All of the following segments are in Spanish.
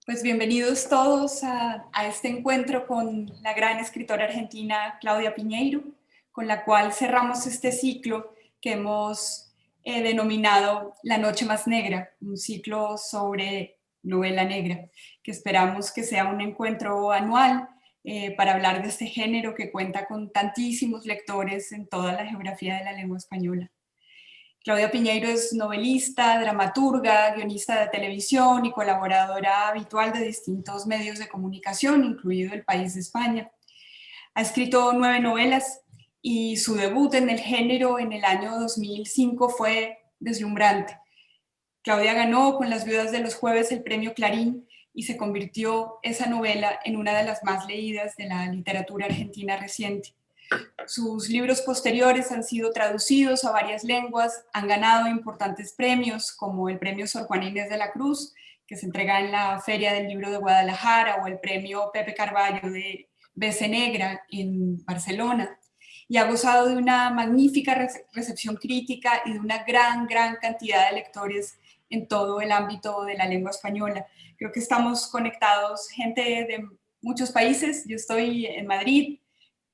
Pues bienvenidos todos a este encuentro con la gran escritora argentina Claudia Piñeiro, con la cual cerramos este ciclo que hemos denominado La Noche Más Negra, un ciclo sobre novela negra, que esperamos que sea un encuentro anual para hablar de este género que cuenta con tantísimos lectores en toda la geografía de la lengua española. Claudia Piñeiro es novelista, dramaturga, guionista de televisión y colaboradora habitual de distintos medios de comunicación, incluido El País de España. Ha escrito 9 novelas y su debut en el género en el año 2005 fue deslumbrante. Claudia ganó con Las Viudas de los Jueves el premio Clarín y se convirtió esa novela en una de las más leídas de la literatura argentina reciente. Sus libros posteriores han sido traducidos a varias lenguas, han ganado importantes premios como el premio Sor Juana Inés de la Cruz, que se entrega en la Feria del Libro de Guadalajara, o el premio Pepe Carballo de Bece Negra en Barcelona, y ha gozado de una magnífica recepción crítica y de una gran cantidad de lectores en todo el ámbito de la lengua española. Creo que estamos conectados gente de muchos países. Yo estoy en Madrid,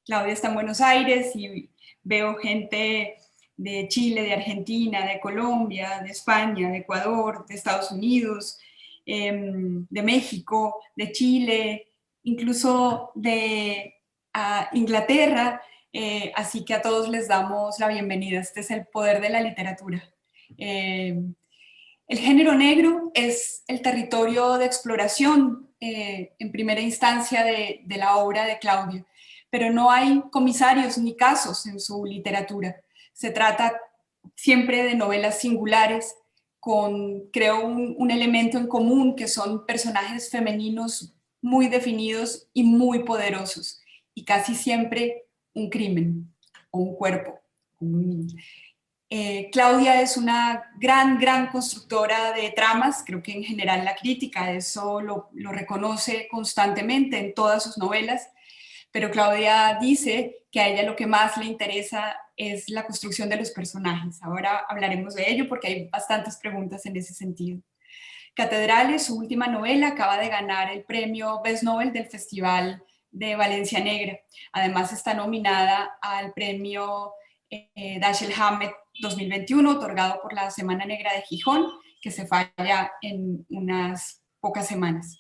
Claudia está en Buenos Aires y veo gente de Chile, de Argentina, de Colombia, de España, de Ecuador, de Estados Unidos, de México, de Chile, incluso de Inglaterra. Así que a todos les damos la bienvenida. Este es el poder de la literatura. Eh, el género negro es el territorio de exploración en primera instancia de la obra de Claudia, pero no hay comisarios ni casos en su literatura. Se trata siempre de novelas singulares con, creo, un elemento en común, que son personajes femeninos muy definidos y muy poderosos, y casi siempre un crimen o un cuerpo. Claudia es una gran constructora de tramas. Creo que en general la crítica eso lo reconoce constantemente en todas sus novelas, pero Claudia dice que a ella lo que más le interesa es la construcción de los personajes. Ahora hablaremos de ello porque hay bastantes preguntas en ese sentido. Catedrales, su última novela, acaba de ganar el premio Best Novel del Festival de Valencia Negra. Además está nominada al premio Dashiell Hammett 2021, otorgado por la Semana Negra de Gijón, que se falla en unas pocas semanas.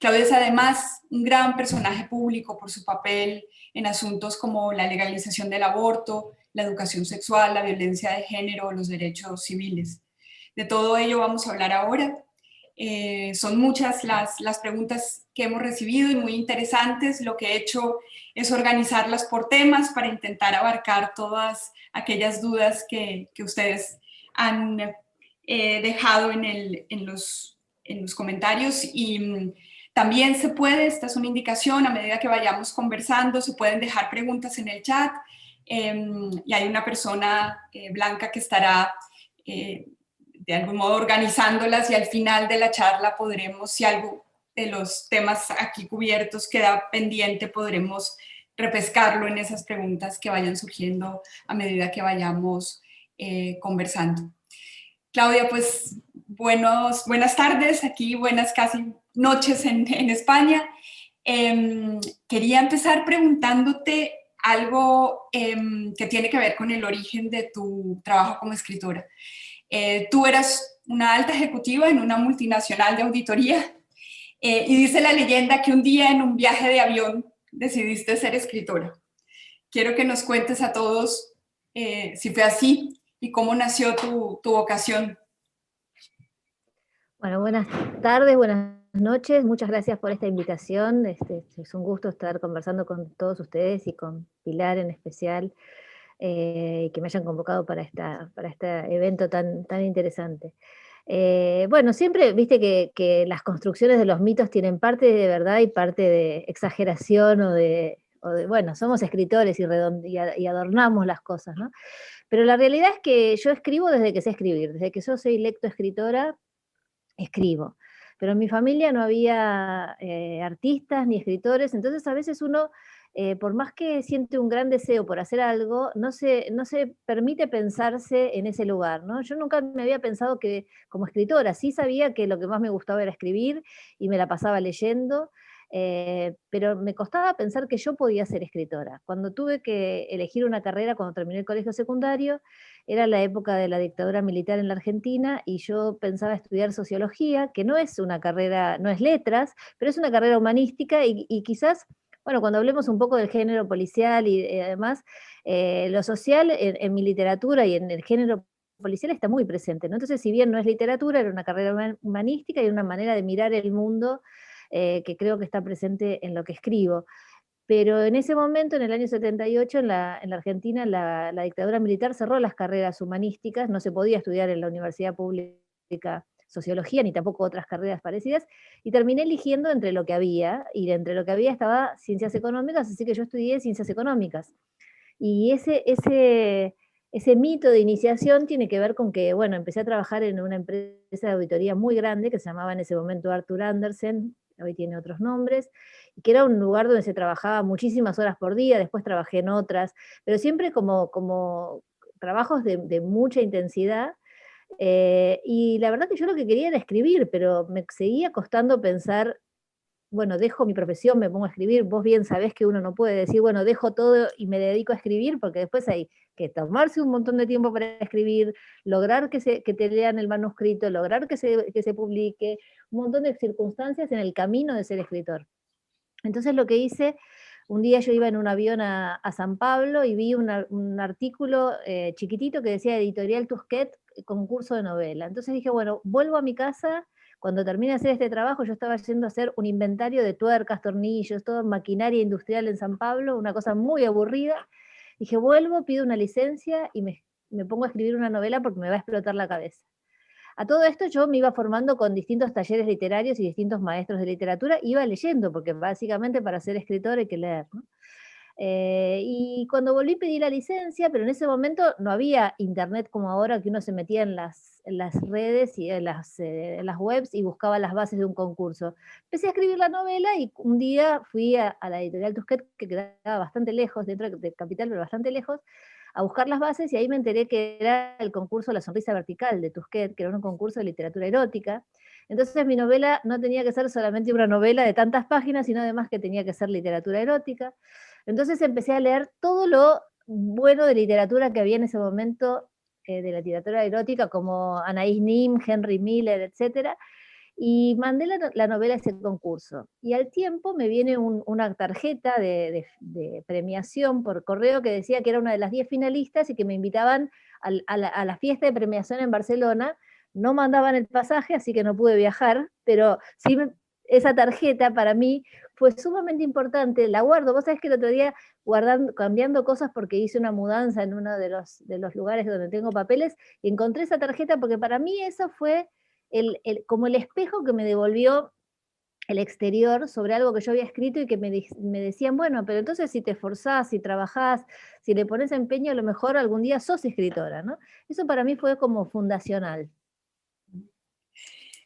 Claudia es además un gran personaje público por su papel en asuntos como la legalización del aborto, la educación sexual, la violencia de género, los derechos civiles. De todo ello vamos a hablar ahora. Son muchas las preguntas que hemos recibido y muy interesantes. Lo que he hecho es organizarlas por temas para intentar abarcar todas aquellas dudas que ustedes han dejado en los comentarios. Y también se puede, esta es una indicación, a medida que vayamos conversando, se pueden dejar preguntas en el chat, y hay una persona, Blanca, que estará de algún modo organizándolas, y al final de la charla podremos, si algo de los temas aquí cubiertos queda pendiente, podremos repescarlo en esas preguntas que vayan surgiendo a medida que vayamos conversando. Claudia, pues buenas tardes aquí, buenas casi noches en España. Quería empezar preguntándote algo que tiene que ver con el origen de tu trabajo como escritora. Tú eras una alta ejecutiva en una multinacional de auditoría, y dice la leyenda que un día en un viaje de avión decidiste ser escritora. Quiero que nos cuentes a todos si fue así y cómo nació tu vocación. Bueno, buenas tardes, buenas noches, muchas gracias por esta invitación. Es un gusto estar conversando con todos ustedes y con Pilar en especial, y que me hayan convocado para este evento tan interesante. Bueno, siempre viste que las construcciones de los mitos tienen parte de verdad y parte de exageración bueno, somos escritores y adornamos las cosas, ¿no? Pero la realidad es que yo escribo desde que sé escribir, desde que yo soy lectoescritora, escribo. Pero en mi familia no había artistas ni escritores, entonces a veces uno por más que siente un gran deseo por hacer algo, no se permite pensarse en ese lugar, ¿no? Yo nunca me había pensado que como escritora, sí sabía que lo que más me gustaba era escribir y me la pasaba leyendo, pero me costaba pensar que yo podía ser escritora. Cuando tuve que elegir una carrera, cuando terminé el colegio secundario, era la época de la dictadura militar en la Argentina y yo pensaba estudiar sociología, que no es una carrera, no es letras, pero es una carrera humanística y quizás, bueno, cuando hablemos un poco del género policial y además, lo social en mi literatura y en el género policial está muy presente, ¿no? Entonces, si bien no es literatura, era una carrera humanística y una manera de mirar el mundo que creo que está presente en lo que escribo. Pero en ese momento, en el año 78, en la Argentina, la dictadura militar cerró las carreras humanísticas, no se podía estudiar en la universidad pública sociología, ni tampoco otras carreras parecidas, y terminé eligiendo entre lo que había, y de entre lo que había estaba ciencias económicas, así que yo estudié ciencias económicas. Y ese mito de iniciación tiene que ver con que, bueno, empecé a trabajar en una empresa de auditoría muy grande que se llamaba en ese momento Arthur Andersen, hoy tiene otros nombres, y que era un lugar donde se trabajaba muchísimas horas por día, después trabajé en otras, pero siempre como trabajos de mucha intensidad. Y la verdad que yo lo que quería era escribir, pero me seguía costando pensar, bueno, dejo mi profesión, me pongo a escribir, vos bien sabés que uno no puede decir, bueno, dejo todo y me dedico a escribir, porque después hay que tomarse un montón de tiempo para escribir, lograr que te lean el manuscrito, lograr que se publique, un montón de circunstancias en el camino de ser escritor. Entonces lo que hice, un día yo iba en un avión a San Pablo y vi un artículo chiquitito que decía Editorial Tusquet, concurso de novela. Entonces dije, bueno, vuelvo a mi casa, cuando termine de hacer este trabajo, yo estaba yendo a hacer un inventario de tuercas, tornillos, toda maquinaria industrial en San Pablo, una cosa muy aburrida. Dije, vuelvo, pido una licencia y me pongo a escribir una novela porque me va a explotar la cabeza. A todo esto yo me iba formando con distintos talleres literarios y distintos maestros de literatura, iba leyendo, porque básicamente para ser escritor hay que leer, ¿no? Y cuando volví pedí la licencia, pero en ese momento no había internet como ahora, que uno se metía en las redes y en las webs y buscaba las bases de un concurso. Empecé a escribir la novela y un día fui a la editorial Tusquet, que quedaba bastante lejos, dentro de Capital, pero bastante lejos, a buscar las bases y ahí me enteré que era el concurso La Sonrisa Vertical de Tusquet, que era un concurso de literatura erótica. Entonces mi novela no tenía que ser solamente una novela de tantas páginas, sino además que tenía que ser literatura erótica. Entonces empecé a leer todo lo bueno de literatura que había en ese momento, de la literatura erótica, como Anaïs Nin, Henry Miller, etcétera, y mandé la novela a ese concurso. Y al tiempo me viene una tarjeta de premiación por correo que decía que era una de las 10 finalistas y que me invitaban a la fiesta de premiación en Barcelona. No mandaban el pasaje, así que no pude viajar, pero sí esa tarjeta para mí fue sumamente importante, la guardo. Vos sabés que el otro día, cambiando cosas porque hice una mudanza en uno de los lugares donde tengo papeles, y encontré esa tarjeta porque para mí eso fue como el espejo que me devolvió el exterior sobre algo que yo había escrito y que me decían, bueno, pero entonces si te esforzás, si trabajás, si le pones empeño, a lo mejor algún día sos escritora, ¿no? Eso para mí fue como fundacional.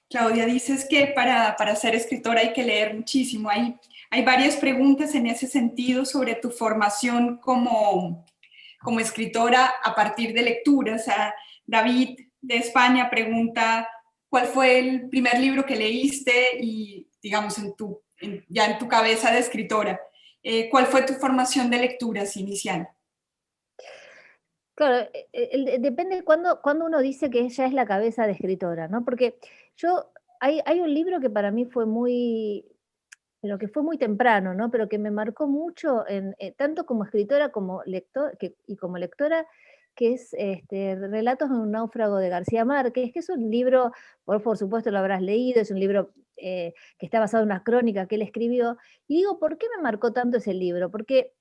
Claudia, dices que para ser escritora hay que leer muchísimo. Hay varias preguntas en ese sentido sobre tu formación como escritora a partir de lecturas. David de España pregunta, ¿cuál fue el primer libro que leíste? Y digamos, ya en tu cabeza de escritora, ¿cuál fue tu formación de lecturas inicial? Claro, depende cuándo uno dice que ella es la cabeza de escritora, ¿no? Porque hay un libro que para mí fue pero que fue muy temprano, ¿no? Pero que me marcó mucho, tanto como escritora como y como lectora, que es Relatos de un náufrago de García Márquez, que es un libro, por supuesto lo habrás leído, es un libro que está basado en una crónica que él escribió. Y digo, ¿por qué me marcó tanto ese libro? Porque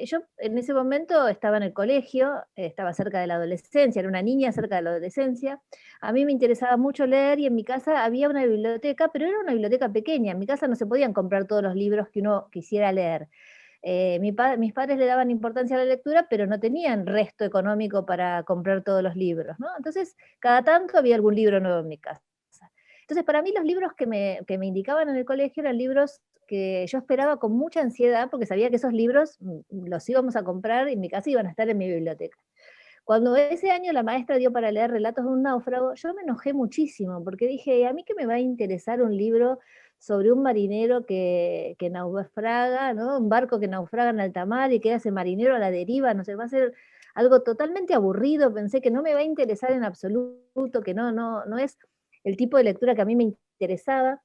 yo en ese momento estaba en el colegio, estaba cerca de la adolescencia, era una niña cerca de la adolescencia. A mí me interesaba mucho leer y en mi casa había una biblioteca, pero era una biblioteca pequeña. En mi casa no se podían comprar todos los libros que uno quisiera leer. Mis padres le daban importancia a la lectura, pero no tenían resto económico para comprar todos los libros, ¿no? Entonces, cada tanto había algún libro nuevo en mi casa. Entonces, para mí los libros que me indicaban en el colegio eran libros que yo esperaba con mucha ansiedad, porque sabía que esos libros los íbamos a comprar en mi casa y iban a estar en mi biblioteca. Cuando ese año la maestra dio para leer Relatos de un náufrago, yo me enojé muchísimo, porque dije, ¿a mí qué me va a interesar un libro sobre un marinero que naufraga, ¿no? Un barco que naufraga en alta mar y queda ese marinero a la deriva? No sé, va a ser algo totalmente aburrido, pensé que no me va a interesar en absoluto, que no es el tipo de lectura que a mí me interesaba,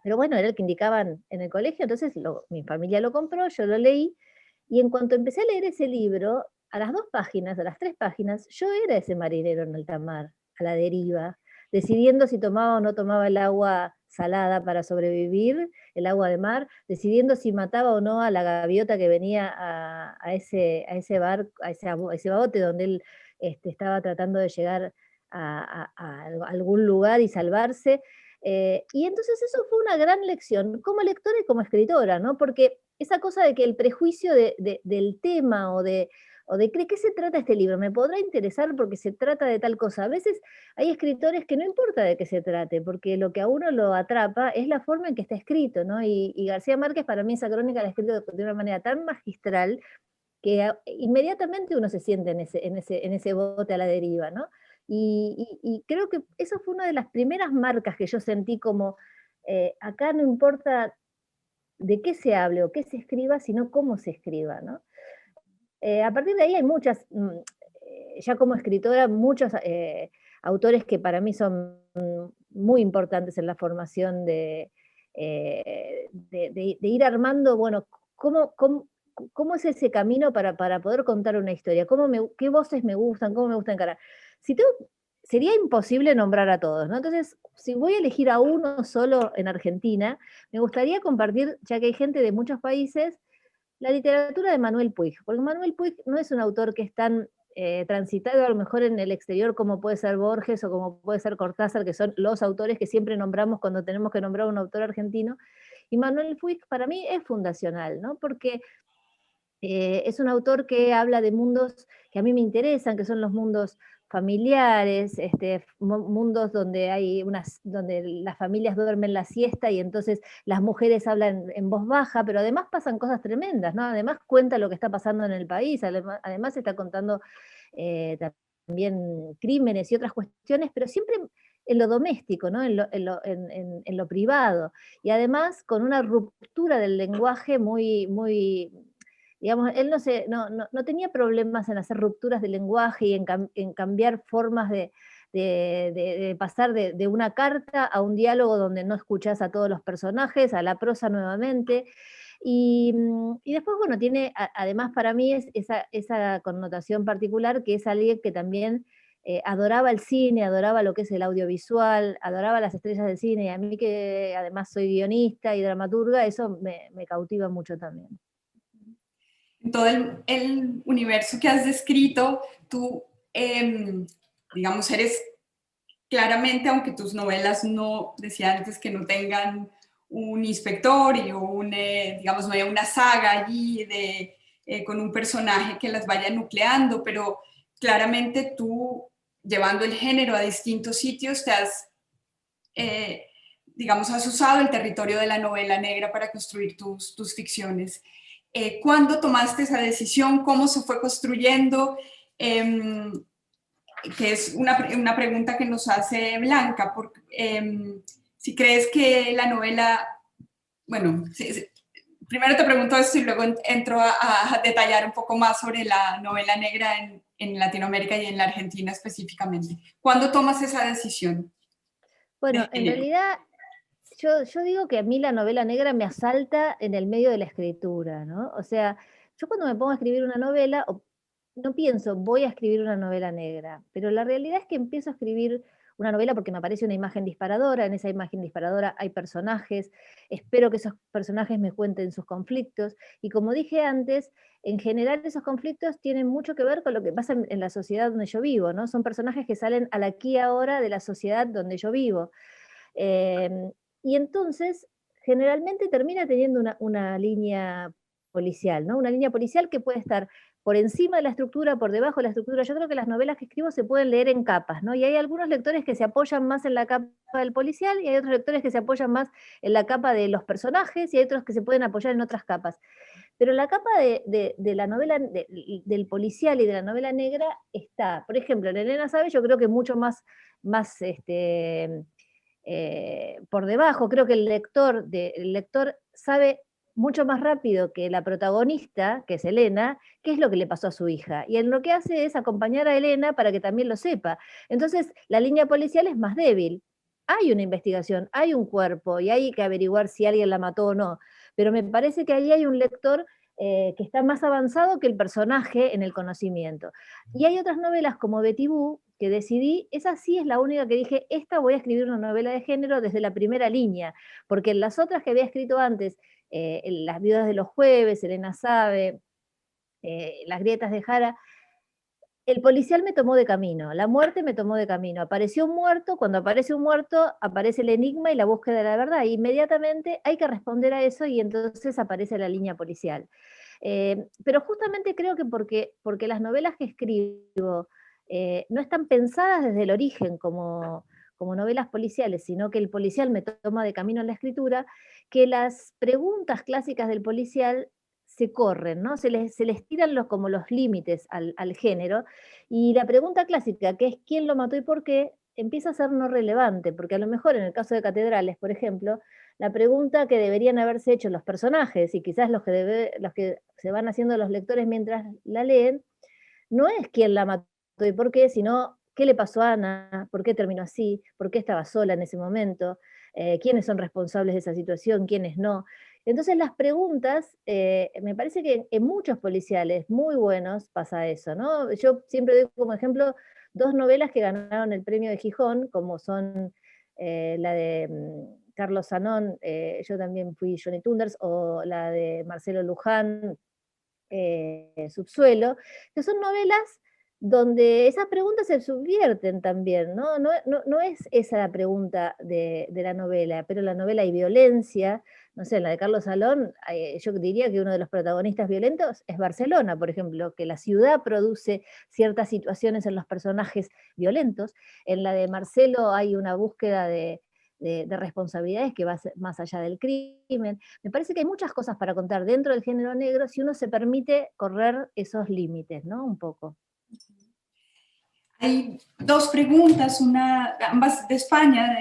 pero bueno, era el que indicaban en el colegio, entonces mi familia lo compró, yo lo leí, y en cuanto empecé a leer ese libro, a las 2 páginas, a las 3 páginas, yo era ese marinero en alta mar, a la deriva, decidiendo si tomaba o no tomaba el agua salada para sobrevivir, el agua de mar, decidiendo si mataba o no a la gaviota que venía a ese barco, a ese bote donde él estaba tratando de llegar a algún lugar y salvarse. Y entonces eso fue una gran lección como lectora y como escritora, ¿no? Porque esa cosa de que el prejuicio del tema o de qué se trata este libro, me podrá interesar porque se trata de tal cosa. A veces hay escritores que no importa de qué se trate, porque lo que a uno lo atrapa es la forma en que está escrito, ¿no? Y García Márquez, para mí, esa crónica la ha escrito de una manera tan magistral que inmediatamente uno se siente en ese bote a la deriva, ¿no? Y creo que eso fue una de las primeras marcas que yo sentí como, acá no importa de qué se hable o qué se escriba, sino cómo se escriba, ¿no? A partir de ahí hay muchas, ya como escritora, muchos autores que para mí son muy importantes en la formación de ir armando, bueno, cómo es ese camino para poder contar una historia, qué voces me gustan, cómo me gusta encarar. Si tengo, sería imposible nombrar a todos, ¿no? Entonces, si voy a elegir a uno solo en Argentina, me gustaría compartir, ya que hay gente de muchos países, la literatura de Manuel Puig, porque Manuel Puig no es un autor que es tan transitado a lo mejor en el exterior como puede ser Borges o como puede ser Cortázar, que son los autores que siempre nombramos cuando tenemos que nombrar a un autor argentino, y Manuel Puig para mí es fundacional, ¿no? Porque es un autor que habla de mundos que a mí me interesan, que son los mundos familiares, mundos donde las familias duermen la siesta y entonces las mujeres hablan en voz baja, pero además pasan cosas tremendas, ¿no? Además cuenta lo que está pasando en el país, además está contando eh, también crímenes y otras cuestiones, pero siempre en lo doméstico, ¿no? En lo privado, y además con una ruptura del lenguaje muy, muy, digamos, él no tenía problemas en hacer rupturas de lenguaje y en cambiar formas de pasar de una carta a un diálogo donde no escuchás a todos los personajes, a la prosa nuevamente. Y después, bueno, tiene además para mí esa connotación particular, que es alguien que también adoraba el cine, adoraba lo que es el audiovisual, adoraba las estrellas del cine, y a mí que además soy guionista y dramaturga, eso me cautiva mucho también. En todo el universo que has descrito, tú, digamos, eres claramente, aunque tus novelas no, decía antes, que no tengan un inspector y digamos, no haya una saga allí con un personaje que las vaya nucleando, pero claramente tú, llevando el género a distintos sitios, digamos, has usado el territorio de la novela negra para construir tus ficciones. ¿Cuándo tomaste esa decisión? ¿Cómo se fue construyendo? Que es una pregunta que nos hace Blanca, porque, si crees que la novela, bueno, primero te pregunto esto y luego entro a detallar un poco más sobre la novela negra en Latinoamérica y en la Argentina específicamente. ¿Cuándo tomas esa decisión? Bueno, en realidad yo digo que a mí la novela negra me asalta en el medio de la escritura, ¿no? O sea, yo cuando me pongo a escribir una novela, no pienso, voy a escribir una novela negra, pero la realidad es que empiezo a escribir una novela porque me aparece una imagen disparadora, en esa imagen disparadora hay personajes, espero que esos personajes me cuenten sus conflictos, y como dije antes, en general esos conflictos tienen mucho que ver con lo que pasa en la sociedad donde yo vivo, ¿no? Son personajes que salen al aquí y ahora de la sociedad donde yo vivo. Eh, y entonces, generalmente termina teniendo una línea policial, ¿no? Una línea policial que puede estar por encima de la estructura, por debajo de la estructura. Yo creo que las novelas que escribo se pueden leer en capas, ¿no? Y hay algunos lectores que se apoyan más en la capa del policial, y hay otros lectores que se apoyan más en la capa de los personajes, y hay otros que se pueden apoyar en otras capas. Pero la capa de la novela, del policial y de la novela negra está, por ejemplo, en Elena Sabe yo creo que mucho más por debajo, creo que el lector sabe mucho más rápido que la protagonista, que es Elena, qué es lo que le pasó a su hija. Y en lo que hace es acompañar a Elena para que también lo sepa. Entonces, la línea policial es más débil. Hay una investigación, hay un cuerpo y hay que averiguar si alguien la mató o no. Pero me parece que ahí hay un lector que está más avanzado que el personaje en el conocimiento. Y hay otras novelas como Betty Boo, que decidí, esa sí es la única que dije, esta voy a escribir una novela de género desde la primera línea, porque en las otras que había escrito antes, Las viudas de los jueves, Elena Sabe, Las grietas de Jara, el policial me tomó de camino, la muerte me tomó de camino. Apareció un muerto, cuando aparece un muerto, aparece el enigma y la búsqueda de la verdad. E inmediatamente hay que responder a eso y entonces aparece la línea policial. Pero justamente creo que porque las novelas que escribo no están pensadas desde el origen como novelas policiales, sino que el policial me toma de camino en la escritura, que las preguntas clásicas del policial se corren, ¿no? Se les tiran como los límites al género, y la pregunta clásica, que es quién lo mató y por qué, empieza a ser no relevante, porque a lo mejor en el caso de Catedrales, por ejemplo, la pregunta que deberían haberse hecho los personajes, y quizás los que se van haciendo los lectores mientras la leen, no es quién la mató y por qué, sino qué le pasó a Ana, por qué terminó así, por qué estaba sola en ese momento, quiénes son responsables de esa situación, quiénes no. Entonces las preguntas, me parece que en muchos policiales muy buenos pasa eso, ¿no? Yo siempre doy como ejemplo dos novelas que ganaron el premio de Gijón, como son la de Carlos Zanón, Yo también fui Johnny Tunders, o la de Marcelo Luján, Subsuelo, que son novelas donde esas preguntas se subvierten también, ¿no? No es esa la pregunta de la novela, pero en la novela hay violencia, no sé, en la de Carlos Salón, yo diría que uno de los protagonistas violentos es Barcelona, por ejemplo, que la ciudad produce ciertas situaciones en los personajes violentos. En la de Marcelo hay una búsqueda de responsabilidades que va más allá del crimen. Me parece que hay muchas cosas para contar dentro del género negro si uno se permite correr esos límites, ¿no? Un poco. Hay dos preguntas, ambas de España,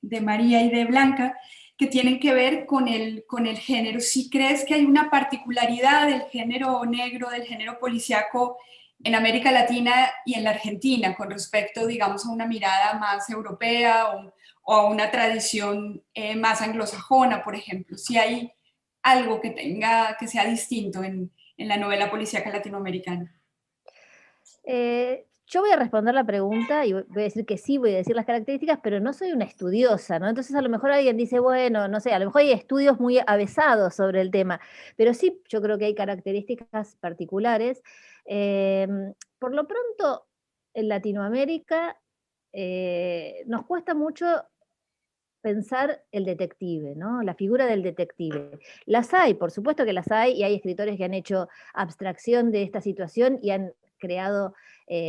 de María y de Blanca, que tienen que ver con el género. Si crees que hay una particularidad del género negro, del género policíaco en América Latina y en la Argentina, con respecto, digamos, a una mirada más europea o a una tradición más anglosajona, por ejemplo. Si hay algo que sea distinto en la novela policíaca latinoamericana. Yo voy a responder la pregunta y voy a decir que sí, voy a decir las características, pero no soy una estudiosa, ¿no? Entonces a lo mejor alguien dice, bueno, no sé, a lo mejor hay estudios muy avesados sobre el tema, pero sí, yo creo que hay características particulares. Por lo pronto, en Latinoamérica nos cuesta mucho pensar el detective, ¿no? La figura del detective. Las hay, por supuesto que las hay, y hay escritores que han hecho abstracción de esta situación y han creado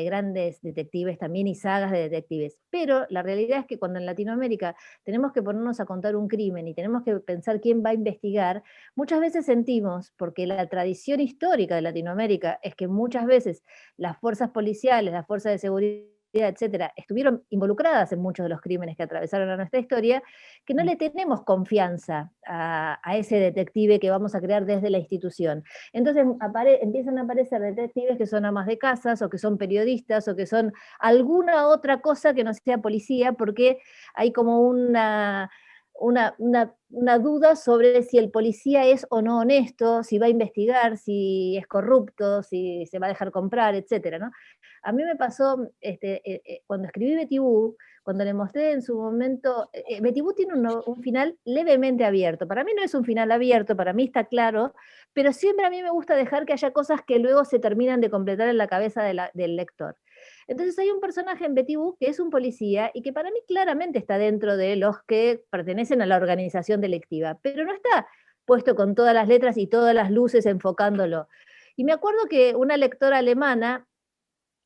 grandes detectives también y sagas de detectives. Pero la realidad es que cuando en Latinoamérica tenemos que ponernos a contar un crimen y tenemos que pensar quién va a investigar, muchas veces sentimos, porque la tradición histórica de Latinoamérica es que muchas veces las fuerzas policiales, las fuerzas de seguridad, etcétera, estuvieron involucradas en muchos de los crímenes que atravesaron a nuestra historia, que no le tenemos confianza a ese detective que vamos a crear desde la institución. Entonces empiezan a aparecer detectives que son amas de casas, o que son periodistas, o que son alguna otra cosa que no sea policía, porque hay como una duda sobre si el policía es o no honesto, si va a investigar, si es corrupto, si se va a dejar comprar, etcétera, ¿no? A mí me pasó cuando escribí Betty Boo, cuando le mostré en su momento, Betty Boo tiene un final levemente abierto. Para mí no es un final abierto, para mí está claro, pero siempre a mí me gusta dejar que haya cosas que luego se terminan de completar en la cabeza del lector. Entonces hay un personaje en Betty Boo que es un policía y que para mí claramente está dentro de los que pertenecen a la organización delictiva, pero no está puesto con todas las letras y todas las luces enfocándolo. Y me acuerdo que una lectora alemana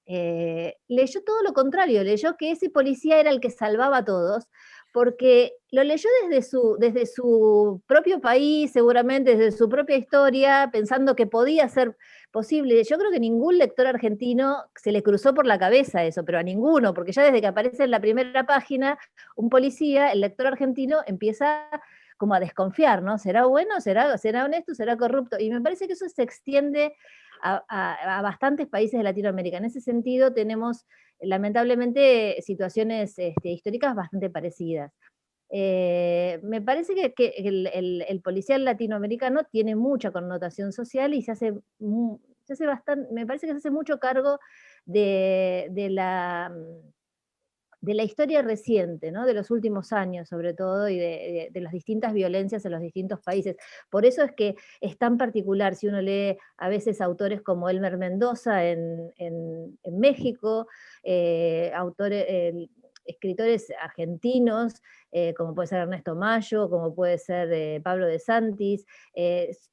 leyó todo lo contrario, leyó que ese policía era el que salvaba a todos, porque lo leyó desde su propio país, seguramente desde su propia historia, pensando que podía ser posible. Yo creo que ningún lector argentino se le cruzó por la cabeza eso, pero a ninguno, porque ya desde que aparece en la primera página un policía, el lector argentino empieza como a desconfiar, ¿no? ¿Será bueno? ¿Será honesto? ¿Será corrupto? Y me parece que eso se extiende a bastantes países de Latinoamérica. En ese sentido tenemos lamentablemente situaciones históricas bastante parecidas. Me parece que el policial latinoamericano tiene mucha connotación social y se hace bastante, me parece que se hace mucho cargo de, de la, de la historia reciente, ¿no? De los últimos años sobre todo, y de las distintas violencias en los distintos países. Por eso es que es tan particular si uno lee a veces autores como Elmer Mendoza en México, escritores argentinos, como puede ser Ernesto Mayo, como puede ser Pablo de Santis,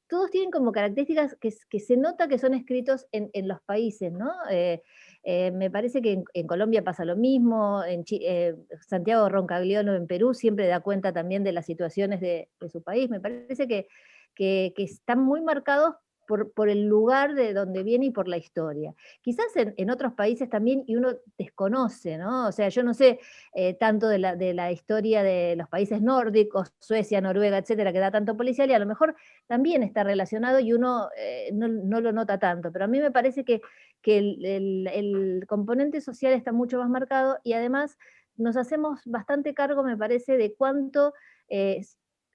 todos tienen como características que se nota que son escritos en los países, ¿no? Me parece que en Colombia pasa lo mismo, Santiago Roncagliolo en Perú siempre da cuenta también de las situaciones de su país. Me parece que están muy marcados por el lugar de donde viene y por la historia. Quizás en otros países también, y uno desconoce, ¿no? O sea, yo no sé tanto de la historia de los países nórdicos, Suecia, Noruega, etcétera, que da tanto policial, y a lo mejor también está relacionado y uno no lo nota tanto. Pero a mí me parece que el componente social está mucho más marcado, y además nos hacemos bastante cargo, me parece, eh,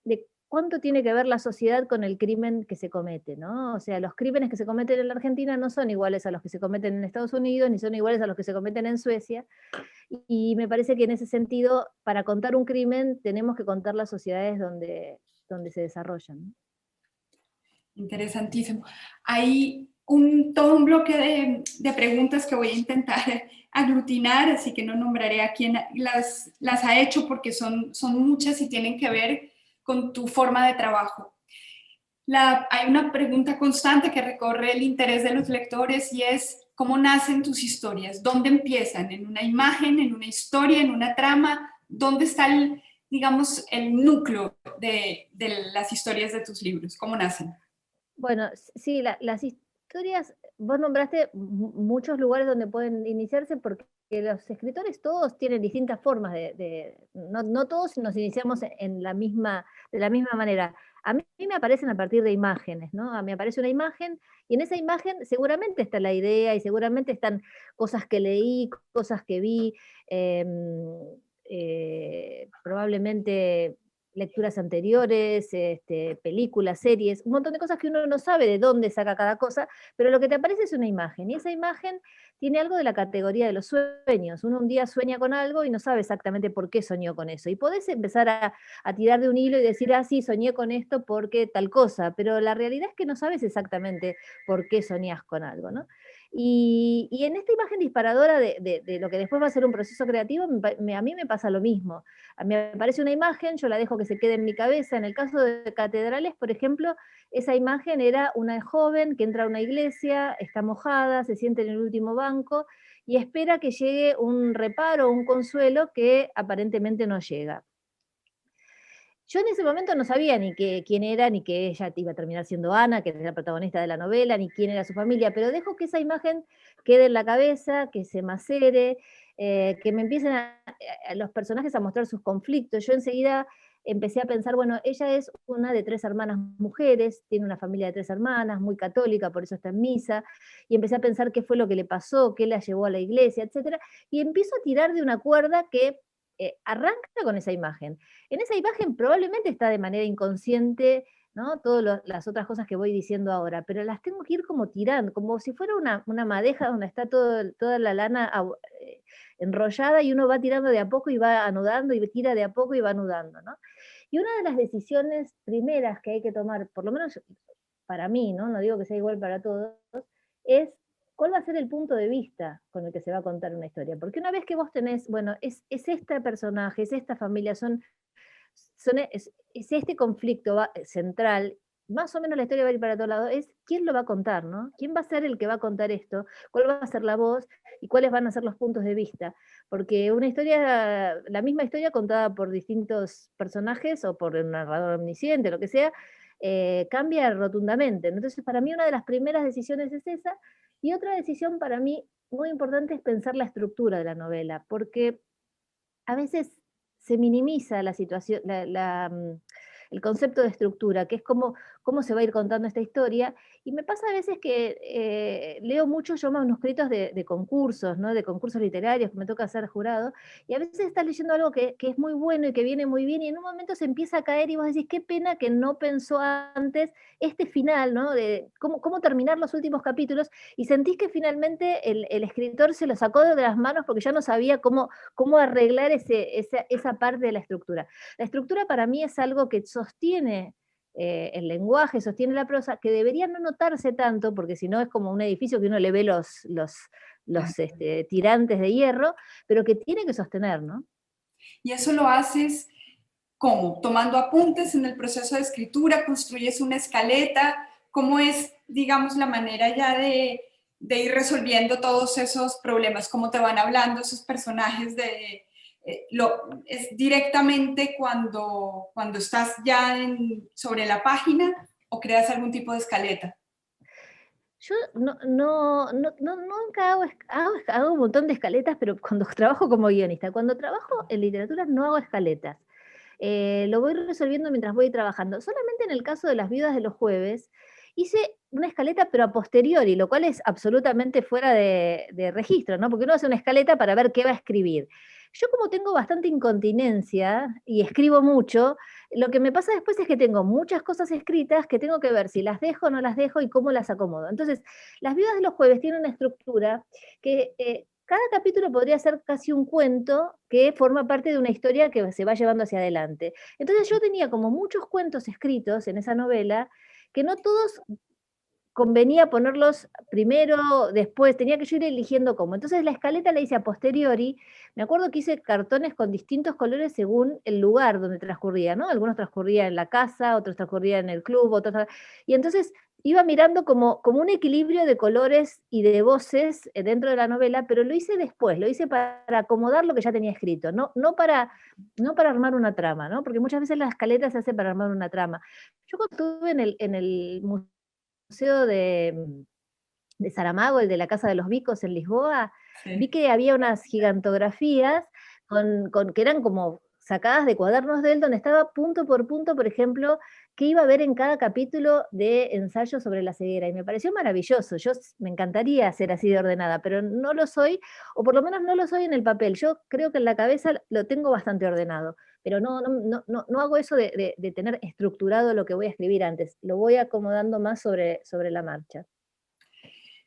de cuánto tiene que ver la sociedad con el crimen que se comete, ¿no? O sea, los crímenes que se cometen en la Argentina no son iguales a los que se cometen en Estados Unidos, ni son iguales a los que se cometen en Suecia, y me parece que en ese sentido, para contar un crimen, tenemos que contar las sociedades donde se desarrollan, ¿no? Interesantísimo. Hay todo un bloque de preguntas que voy a intentar aglutinar, así que no nombraré a quién las ha hecho porque son muchas y tienen que ver con tu forma de trabajo. Hay una pregunta constante que recorre el interés de los lectores y es: ¿cómo nacen tus historias? ¿Dónde empiezan? ¿En una imagen, en una historia, en una trama? ¿Dónde está digamos, el núcleo de las historias de tus libros? ¿Cómo nacen? Bueno, sí, las historias, vos nombraste muchos lugares donde pueden iniciarse, porque los escritores todos tienen distintas formas no todos nos iniciamos de la misma manera. A mí me aparecen a partir de imágenes, ¿no? A mí me aparece una imagen, y en esa imagen seguramente está la idea, y seguramente están cosas que leí, cosas que vi, em, probablemente lecturas anteriores, películas, series, un montón de cosas que uno no sabe de dónde saca cada cosa, pero lo que te aparece es una imagen, y esa imagen tiene algo de la categoría de los sueños. Uno un día sueña con algo y no sabe exactamente por qué soñó con eso, y podés empezar a tirar de un hilo y decir, ah, sí, soñé con esto porque tal cosa, pero la realidad es que no sabes exactamente por qué soñás con algo, ¿no? Y en esta imagen disparadora de lo que después va a ser un proceso creativo, a mí me pasa lo mismo. A mí me aparece una imagen, yo la dejo que se quede en mi cabeza. En el caso de Catedrales, por ejemplo, esa imagen era una joven que entra a una iglesia, está mojada, se siente en el último banco y espera que llegue un reparo, un consuelo que aparentemente no llega. Yo en ese momento no sabía quién era, ni que ella iba a terminar siendo Ana, que es la protagonista de la novela, ni quién era su familia, pero dejo que esa imagen quede en la cabeza, que se macere, que me empiecen los personajes a mostrar sus conflictos. Yo enseguida empecé a pensar, bueno, ella es una de 3 hermanas mujeres, tiene una familia de 3 hermanas, muy católica, por eso está en misa, y empecé a pensar qué fue lo que le pasó, qué la llevó a la iglesia, etcétera, y empiezo a tirar de una cuerda que arranca con esa imagen. En esa imagen probablemente está de manera inconsciente, ¿no? Todas las otras cosas que voy diciendo ahora, pero las tengo que ir como tirando, como si fuera una madeja donde está toda la lana enrollada, y uno va tirando de a poco y va anudando, y tira de a poco y va anudando, ¿no? Y una de las decisiones primeras que hay que tomar, por lo menos para mí, ¿no? No digo que sea igual para todos, es cuál va a ser el punto de vista con el que se va a contar una historia. Porque una vez que vos tenés, bueno, es este personaje, es esta familia, es este conflicto central, más o menos la historia va a ir para todo lado, es quién lo va a contar, ¿no? ¿Quién va a ser el que va a contar esto? ¿Cuál va a ser la voz? ¿Y cuáles van a ser los puntos de vista? Porque una historia, la misma historia contada por distintos personajes o por un narrador omnisciente, lo que sea, cambia rotundamente. Entonces, para mí una de las primeras decisiones es esa, y otra decisión para mí muy importante es pensar la estructura de la novela, porque a veces se minimiza la situación, el concepto de estructura, que es cómo se va a ir contando esta historia. Y me pasa a veces que leo muchos yo manuscritos de concursos, ¿no? De concursos literarios que me toca hacer jurado, y a veces estás leyendo algo que es muy bueno y que viene muy bien, y en un momento se empieza a caer y vos decís, qué pena que no pensó antes este final, ¿no? De cómo terminar los últimos capítulos, y sentís que finalmente el escritor se lo sacó de las manos porque ya no sabía cómo arreglar esa parte de la estructura. La estructura para mí es algo que sostiene el lenguaje, sostiene la prosa, que debería no notarse tanto, porque si no es como un edificio que uno le ve los tirantes de hierro, pero que tiene que sostener, ¿no? Y eso lo haces ¿cómo? Tomando apuntes en el proceso de escritura, construyes una escaleta, ¿cómo es, digamos, la manera ya de ir resolviendo todos esos problemas? ¿Cómo te van hablando esos personajes es directamente cuando estás ya sobre la página o creas algún tipo de escaleta? Yo nunca hago un montón de escaletas, pero cuando trabajo como guionista, cuando trabajo en literatura no hago escaletas. Lo voy resolviendo mientras voy trabajando. Solamente en el caso de Las viudas de los jueves, hice una escaleta, pero a posteriori, lo cual es absolutamente fuera de registro, ¿no? Porque uno hace una escaleta para ver qué va a escribir. Yo como tengo bastante incontinencia y escribo mucho, lo que me pasa después es que tengo muchas cosas escritas que tengo que ver si las dejo o no las dejo y cómo las acomodo. Entonces, Las viudas de los jueves tienen una estructura que cada capítulo podría ser casi un cuento que forma parte de una historia que se va llevando hacia adelante. Entonces yo tenía como muchos cuentos escritos en esa novela que no todos convenía ponerlos primero, después, tenía que yo ir eligiendo cómo. Entonces la escaleta la hice a posteriori. Me acuerdo que hice cartones con distintos colores según el lugar donde transcurría, ¿no? Algunos transcurrían en la casa, otros transcurrían en el club, otros. Y entonces iba mirando como un equilibrio de colores y de voces dentro de la novela, pero lo hice después, lo hice para acomodar lo que ya tenía escrito, no para armar una trama, ¿no? Porque muchas veces la escaleta se hace para armar una trama. Yo cuando estuve en el museo de Saramago, el de la Casa de los Vicos en Lisboa, vi Sí. que había unas gigantografías que eran como sacadas de cuadernos de él, donde estaba punto por punto, por ejemplo, qué iba a haber en cada capítulo de ensayo sobre la ceguera. Y me pareció maravilloso. Me encantaría ser así de ordenada, pero no lo soy, o por lo menos no lo soy en el papel. Yo creo que en la cabeza lo tengo bastante ordenado, pero no hago eso de tener estructurado lo que voy a escribir antes. Lo voy acomodando más sobre la marcha.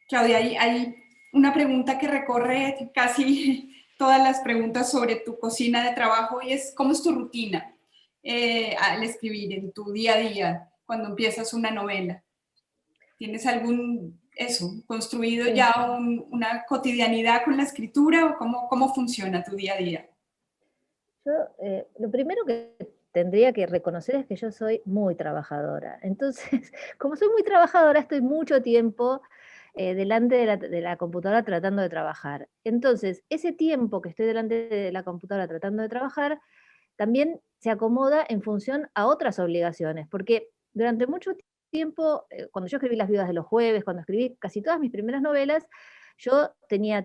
Claudia, hay una pregunta que recorre casi todas las preguntas sobre tu cocina de trabajo y es, ¿cómo es tu rutina al escribir en tu día a día cuando empiezas una novela? ¿Tienes construido Sí. ya una cotidianidad con la escritura o cómo funciona tu día a día? Yo, lo primero que tendría que reconocer es que yo soy muy trabajadora. Entonces, como soy muy trabajadora, estoy mucho tiempo delante de la computadora tratando de trabajar. Entonces, ese tiempo que estoy delante de la computadora tratando de trabajar, también se acomoda en función a otras obligaciones, porque durante mucho tiempo, cuando yo escribí Las viudas de los jueves, cuando escribí casi todas mis primeras novelas, yo tenía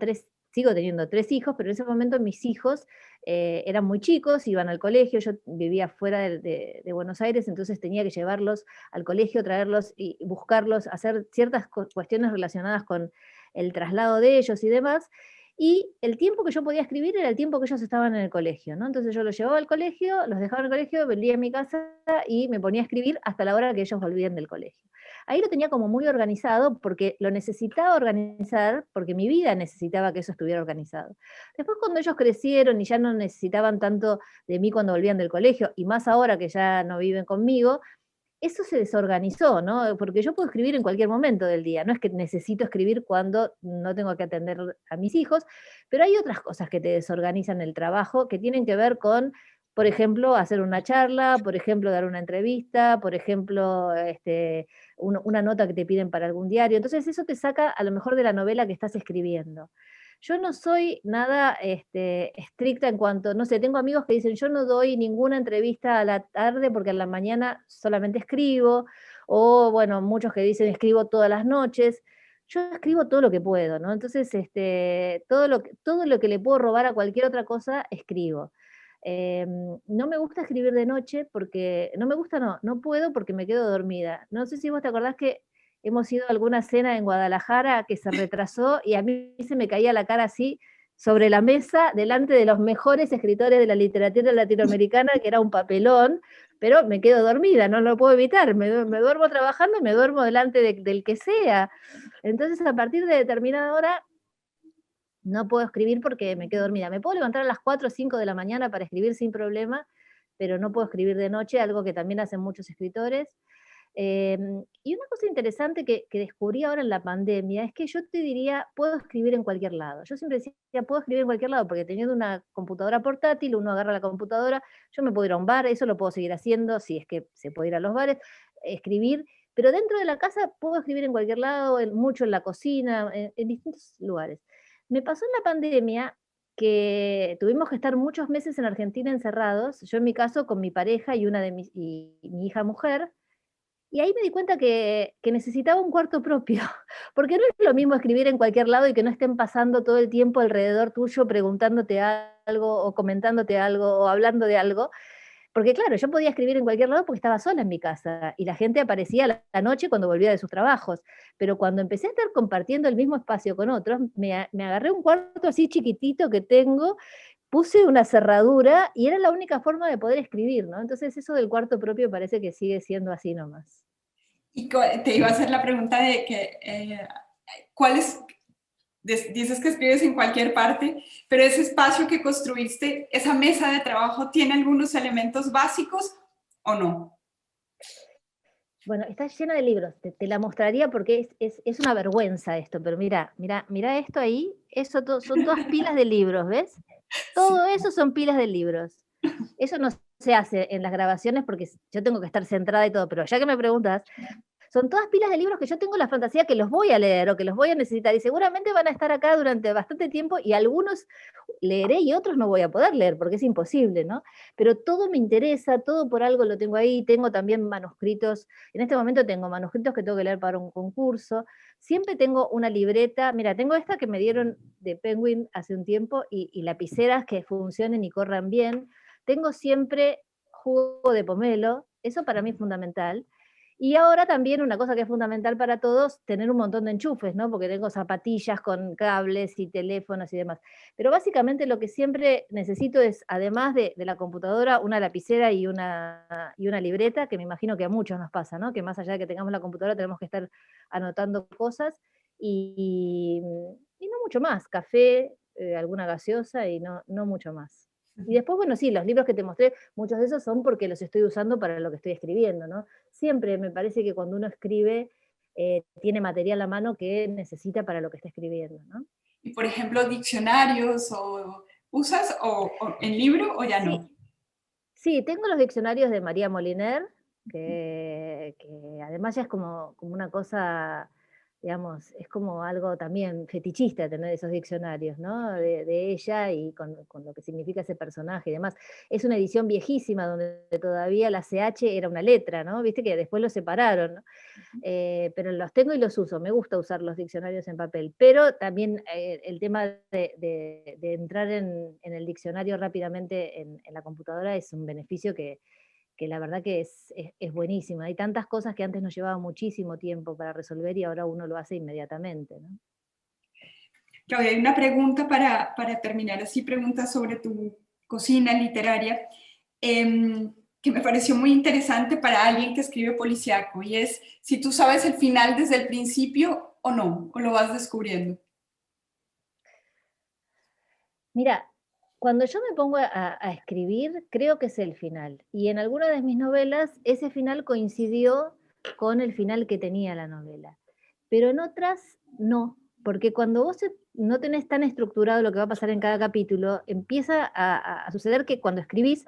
sigo teniendo 3 hijos, pero en ese momento mis hijos eran muy chicos, iban al colegio, yo vivía fuera de Buenos Aires, entonces tenía que llevarlos al colegio, traerlos y buscarlos, hacer ciertas cuestiones relacionadas con el traslado de ellos y demás, y el tiempo que yo podía escribir era el tiempo que ellos estaban en el colegio, ¿no? Entonces yo los llevaba al colegio, los dejaba en el colegio, venía a mi casa y me ponía a escribir hasta la hora que ellos volvían del colegio. Ahí lo tenía como muy organizado porque lo necesitaba organizar, porque mi vida necesitaba que eso estuviera organizado. Después cuando ellos crecieron y ya no necesitaban tanto de mí cuando volvían del colegio, y más ahora que ya no viven conmigo, eso se desorganizó, ¿no? Porque yo puedo escribir en cualquier momento del día, no es que necesito escribir cuando no tengo que atender a mis hijos, pero hay otras cosas que te desorganizan el trabajo que tienen que ver con por ejemplo, hacer una charla, por ejemplo, dar una entrevista, por ejemplo, una nota que te piden para algún diario. Entonces eso te saca a lo mejor de la novela que estás escribiendo. Yo no soy nada estricta en cuanto, no sé, tengo amigos que dicen, yo no doy ninguna entrevista a la tarde porque a la mañana solamente escribo, o bueno, muchos que dicen escribo todas las noches. Yo escribo todo lo que puedo, ¿no? Entonces, todo lo que le puedo robar a cualquier otra cosa, escribo. No me gusta escribir de noche porque, no me gusta, no puedo porque me quedo dormida. No sé si vos te acordás que hemos ido a alguna cena en Guadalajara que se retrasó y a mí se me caía la cara así sobre la mesa delante de los mejores escritores de la literatura latinoamericana, que era un papelón, pero me quedo dormida, no lo puedo evitar, me duermo trabajando y me duermo delante del que sea. Entonces, a partir de determinada hora, no puedo escribir porque me quedo dormida. Me puedo levantar a las 4 o 5 de la mañana para escribir sin problema, pero no puedo escribir de noche, algo que también hacen muchos escritores. Y una cosa interesante que descubrí ahora en la pandemia es que yo te diría, puedo escribir en cualquier lado. Yo siempre decía, puedo escribir en cualquier lado, porque teniendo una computadora portátil, uno agarra la computadora, yo me puedo ir a un bar, eso lo puedo seguir haciendo, si es que se puede ir a los bares, escribir, pero dentro de la casa puedo escribir en cualquier lado, mucho en la cocina, en distintos lugares. Me pasó en la pandemia que tuvimos que estar muchos meses en Argentina encerrados, yo en mi caso con mi pareja y y mi hija mujer, y ahí me di cuenta que necesitaba un cuarto propio, porque no es lo mismo escribir en cualquier lado y que no estén pasando todo el tiempo alrededor tuyo preguntándote algo o comentándote algo o hablando de algo, porque claro, yo podía escribir en cualquier lado porque estaba sola en mi casa y la gente aparecía a la noche cuando volvía de sus trabajos, pero cuando empecé a estar compartiendo el mismo espacio con otros, me agarré un cuarto así chiquitito que tengo, puse una cerradura y era la única forma de poder escribir, ¿no? Entonces eso del cuarto propio parece que sigue siendo así nomás. Y te iba a hacer la pregunta de que, ¿cuáles, dices que escribes en cualquier parte, pero ese espacio que construiste, esa mesa de trabajo, ¿tiene algunos elementos básicos o no? Bueno, está llena de libros, te la mostraría porque es una vergüenza esto, pero mira esto ahí, son todas pilas de libros, ¿ves? Sí. Todo eso son pilas de libros. Eso no se hace en las grabaciones porque yo tengo que estar centrada y todo, pero ya que me preguntas, son todas pilas de libros que yo tengo la fantasía que los voy a leer o que los voy a necesitar y seguramente van a estar acá durante bastante tiempo y algunos leeré y otros no voy a poder leer porque es imposible, ¿no? Pero todo me interesa, todo por algo lo tengo ahí, tengo también manuscritos, en este momento tengo manuscritos que tengo que leer para un concurso, siempre tengo una libreta, mira, tengo esta que me dieron de Penguin hace un tiempo y lapiceras que funcionen y corran bien, tengo siempre jugo de pomelo, eso para mí es fundamental, y ahora también una cosa que es fundamental para todos, tener un montón de enchufes, ¿no? Porque tengo zapatillas con cables y teléfonos y demás. Pero básicamente lo que siempre necesito es, además de la computadora, una lapicera y una libreta, que me imagino que a muchos nos pasa, ¿no? Que más allá de que tengamos la computadora, tenemos que estar anotando cosas y no mucho más. Café, alguna gaseosa y no mucho más. Y después, bueno, sí, los libros que te mostré, muchos de esos son porque los estoy usando para lo que estoy escribiendo, ¿no? Siempre me parece que cuando uno escribe, tiene material a mano que necesita para lo que está escribiendo, ¿no? Y por ejemplo, diccionarios o usas o en libro o ya Sí, no. sí, tengo los diccionarios de María Moliner, que además ya es como una cosa, digamos, es como algo también fetichista tener esos diccionarios, ¿no? De ella y con lo que significa ese personaje y demás. Es una edición viejísima donde todavía la CH era una letra, ¿no? Viste que después lo separaron, ¿no? Pero los tengo y los uso, me gusta usar los diccionarios en papel, pero también el tema de entrar en el diccionario rápidamente en la computadora es un beneficio que la verdad que es buenísimo. Hay tantas cosas que antes nos llevaba muchísimo tiempo para resolver y ahora uno lo hace inmediatamente, ¿no? Claudia, hay una pregunta para terminar así, preguntas sobre tu cocina literaria, que me pareció muy interesante para alguien que escribe policíaco, y es si tú sabes el final desde el principio o no, o lo vas descubriendo. Mira, cuando yo me pongo a escribir, creo que es el final. Y en alguna de mis novelas, ese final coincidió con el final que tenía la novela. Pero en otras, no. Porque cuando vos no tenés tan estructurado lo que va a pasar en cada capítulo, empieza a suceder que cuando escribís,